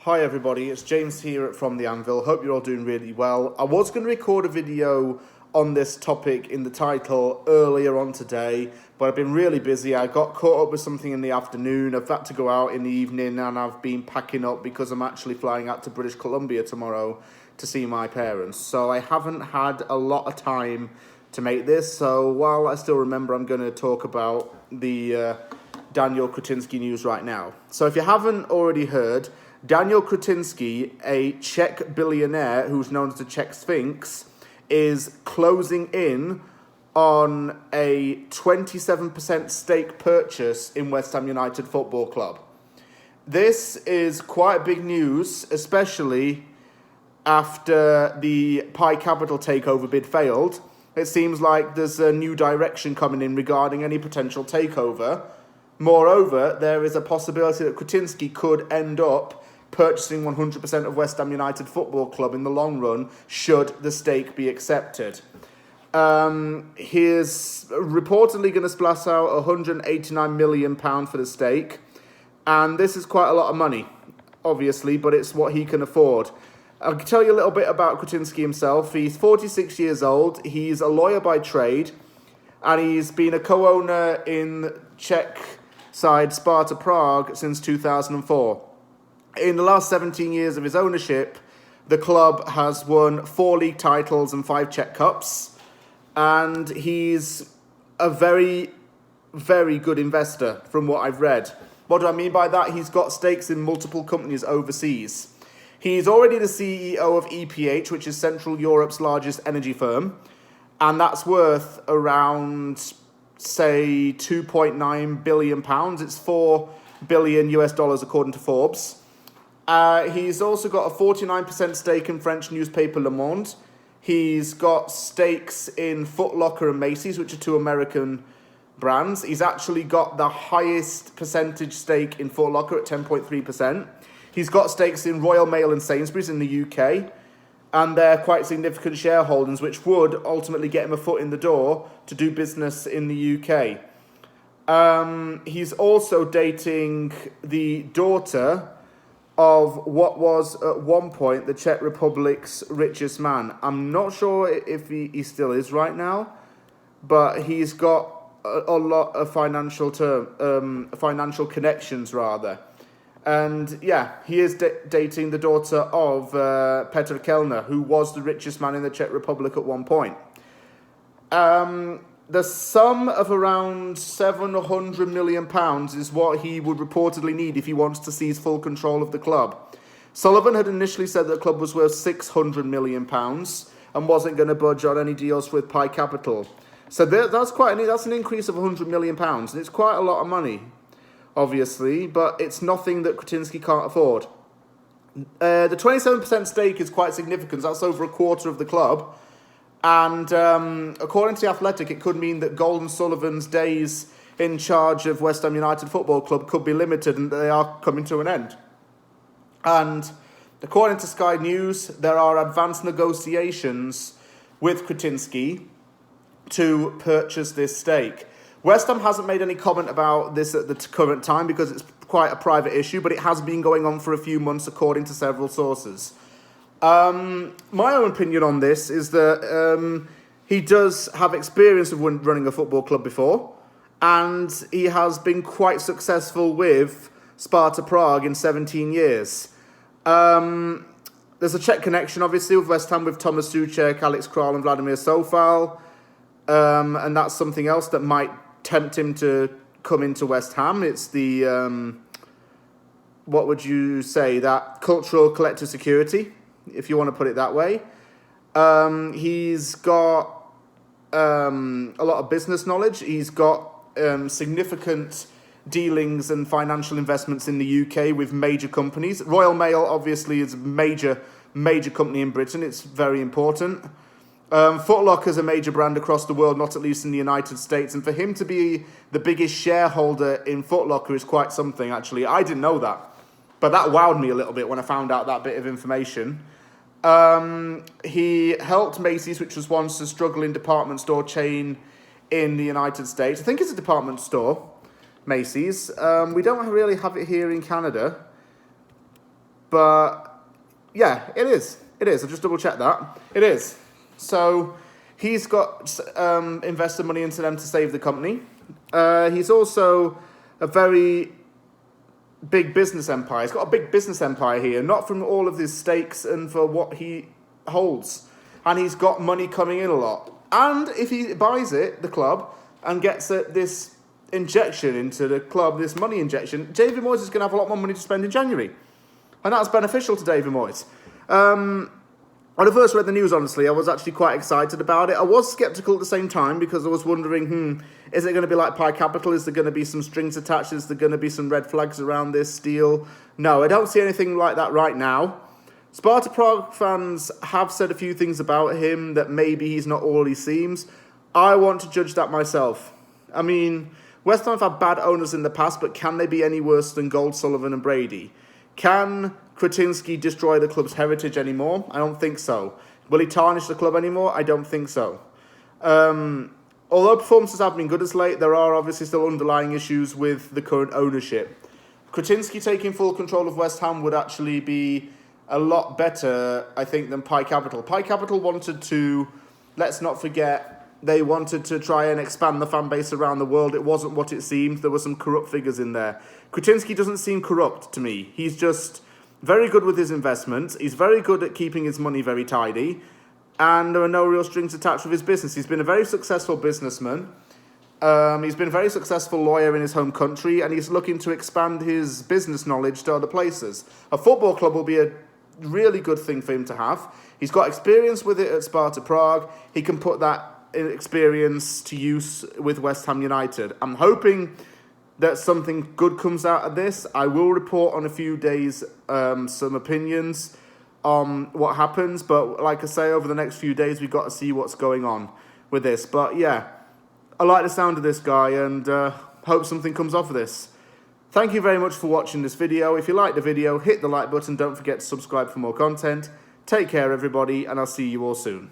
Hi everybody, it's James here From the Anvil. Hope you're all doing really well. I was going to record a video on this topic in the title earlier on today, but I've been really busy. I got caught up with something in the afternoon. I've had to go out in the evening and I've been packing up because I'm actually flying out to British Columbia tomorrow to see my parents. So I haven't had a lot of time to make this. So while I still remember, I'm going to talk about the Daniel Kretinsky news right now. So if you haven't already heard, Daniel Kretinsky, a Czech billionaire who's known as the Czech Sphinx, is closing in on a 27% stake purchase in West Ham United Football Club. This is quite big news, especially after the Pi Capital takeover bid failed. It seems like there's a new direction coming in regarding any potential takeover. Moreover, there is a possibility that Kretinsky could end up purchasing 100% of West Ham United Football Club in the long run, should the stake be accepted. He is reportedly going to splash out £189 million for the stake, and this is quite a lot of money, obviously, but it's what he can afford. I'll tell you a little bit about Kretinsky himself. He's 46 years old, he's a lawyer by trade, and he's been a co-owner in Czech side Sparta Prague since 2004. In the last 17 years of his ownership, the club has won 4 league titles and 5 Czech Cups, and he's a very, very good investor from what I've read. What do I mean by that? He's got stakes in multiple companies overseas. He's already the CEO of EPH, which is Central Europe's largest energy firm, and that's worth around, say, £2.9 billion. It's $4 billion according to Forbes. He's also got a 49% stake in French newspaper Le Monde. He's got stakes in Footlocker and Macy's, which are 2 American brands. He's actually got the highest percentage stake in Footlocker at 10.3%. He's got stakes in Royal Mail and Sainsbury's in the UK, and they're quite significant shareholdings, which would ultimately get him a foot in the door to do business in the UK. He's also dating the daughter of what was at one point the Czech Republic's richest man. I'm not sure if he still is right now, but he's got a lot of financial connections rather. And yeah, he is dating the daughter of Petr Kellner, who was the richest man in the Czech Republic at one point. The sum of around £700 million is what he would reportedly need if he wants to seize full control of the club. Sullivan had initially said that the club was worth £600 million and wasn't going to budge on any deals with Pi Capital. So that's an increase of £100 million, and it's quite a lot of money, obviously, but it's nothing that Kretinsky can't afford. The 27% stake is quite significant. That's over a quarter of the club. And according to The Athletic, it could mean that Gold and Sullivan's days in charge of West Ham United Football Club could be limited, and they are coming to an end. And according to Sky News, there are advanced negotiations with Kretinsky to purchase this stake. West Ham hasn't made any comment about this at the current time because it's quite a private issue, but it has been going on for a few months according to several sources. My own opinion on this is that he does have experience of running a football club before, and he has been quite successful with Sparta Prague in 17 years. There's a Czech connection, obviously, with West Ham, with Thomas Souček, Alex Král and Vladimir Soufal, and that's something else that might tempt him to come into West Ham. It's the, what would you say, that cultural collective security, if you want to put it that way. He's got a lot of business knowledge. He's got significant dealings and financial investments in the UK with major companies. Royal Mail, obviously, is a major company in Britain. It's very important. Footlocker is a major brand across the world, not at least in the United States. And for him to be the biggest shareholder in Footlocker is quite something, actually. I didn't know that, but that wowed me a little bit when I found out that bit of information. He helped Macy's, which was once a struggling department store chain in the United States. I think it's a department store, Macy's. We don't really have it here in Canada. But yeah, it is. It is. I just double checked that. It is. So he's got invested money into them to save the company. He's also a very big business empire. He's got a big business empire here, not from all of his stakes and for what he holds. And he's got money coming in a lot. And if he buys it, the club, and gets this injection into the club, this money injection, David Moyes is going to have a lot more money to spend in January. And that's beneficial to David Moyes. When I first read the news, honestly, I was actually quite excited about it. I was sceptical at the same time because I was wondering, is it going to be like Pi Capital? Is there going to be some strings attached? Is there going to be some red flags around this deal? No, I don't see anything like that right now. Sparta Prague fans have said a few things about him that maybe he's not all he seems. I want to judge that myself. I mean, West Ham have had bad owners in the past, but can they be any worse than Gold, Sullivan and Brady? Can Kretinsky destroy the club's heritage anymore? I don't think so. Will he tarnish the club anymore? I don't think so. Although performances have been good as late, there are obviously still underlying issues with the current ownership. Kretinsky taking full control of West Ham would actually be a lot better, I think, than Pi Capital. Pi Capital wanted to, let's not forget, they wanted to try and expand the fan base around the world. It wasn't what it seemed. There were some corrupt figures in there. Kretinsky doesn't seem corrupt to me. He's just very good with his investments. He's very good at keeping his money very tidy. And there are no real strings attached with his business. He's been a very successful businessman. He's been a very successful lawyer in his home country. And he's looking to expand his business knowledge to other places. A football club will be a really good thing for him to have. He's got experience with it at Sparta Prague. He can put that experience to use with West Ham United. I'm hoping that something good comes out of this. I will report on a few days some opinions on what happens. But like I say, over the next few days, we've got to see what's going on with this. But yeah, I like the sound of this guy and hope something comes off of this. Thank you very much for watching this video. If you liked the video, hit the like button. Don't forget to subscribe for more content. Take care, everybody, and I'll see you all soon.